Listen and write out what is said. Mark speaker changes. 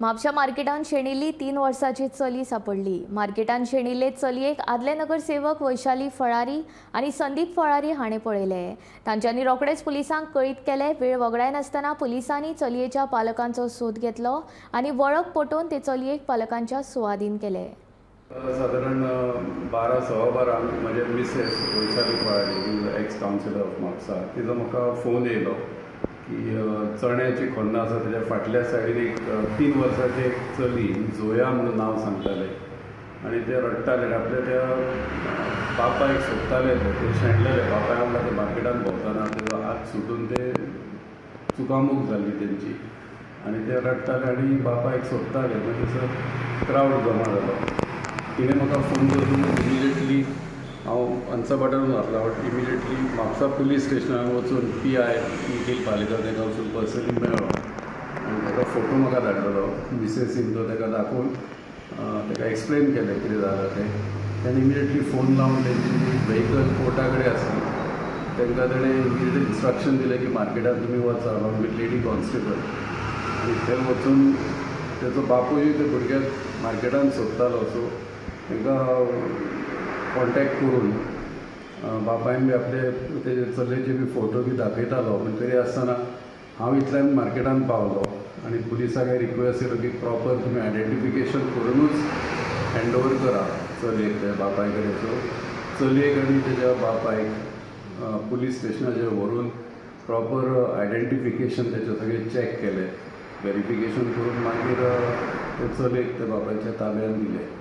Speaker 1: म्हापशा मार्केटान शेणिल्ली 3 वर्सांची चली सापडली। मार्केटान शेणिल्ले चलयेक आदले नगरसेवक वैशाली फळारी आणि संदीप फळारी हाणें पळयले। तांच्यांनी रोखडेच पुलिसांक कळीत केले। वेळ वगडाय नासतना पुलिसांनी चलयेच्या पालकांचो सोद घेतलो आणि वळख पटोवन ते चलयेक पालकांच्या सुवाधीन केले।
Speaker 2: साधारण 12:15 म्हजे Mrs Vaishali Phalari x counsellor of Mapusa तिजो म्हाका फोन येयलो की चण्याची खोन्ना आसा तेज्या फाटल्या सायडीन एक 3 वर्सांची एक चली जोया म्हणून नांव सांगताले आनी ते रडटाले। आपल्या त्या बापायक सोदताले ते शेणलेले बापाय लागला ते मार्केटान भोंवताना तेजो हात सुटून ते चुकामूक जाल्ली तेंची आनी ते रडटाले आनी बापायक सोदताले। मागीर क्रावड जमा जालो। तिणें म्हाका फोन करून इमिजिएटली हांव आन्सर बटन घातलो। इमिजिएटली म्हापसा पुलीस स्टेशनार वचून PI निखील पालेकर ताका वचून पर्सनली मेळ्ळो आनी ताका फोटो म्हाका धाडलेलो मिसेसीन तो ताका दाखोवन ताका एक्सप्लेन केलें कितें जालां तें। ताणें इमिजिएटली फोन लावन तेंची व्हेकल कोर्टा कडेन आसली तांकां ताणें इमिजिएटली इन्स्ट्रक्शन दिलें की मार्केटान तुमी वचा अलॉंग विथ लेडी कॉन्स्टेबल आनी ते वचून तेजो बापूय ते भुरग्याक मार्केटान सोदतालो। सो तांकां कॉन्टेक्ट करून बापायन बी आपले तेजे चलयेचे बी फोटो बी दाखयतालो। पूण तरी आसतना हांव इतल्यान मार्केटान पावलो आनी पुलिसाक रिक्वेस्ट केलो की प्रॉपर तुमी आयडेंटिफिकेशन करूनच हँड ओवर करा चलयेक ते बापाय कडेन। सो चलयेक आनी तेज्या बापायक पुलीस स्टेशनाचेर व्हरून प्रॉपर आयडेंटिफिकेशन तेजें सगळें चॅक केलें, वेरिफिकेशन करून मागीर ते चलयेक ते बापायच्या ताब्यांत दिलें।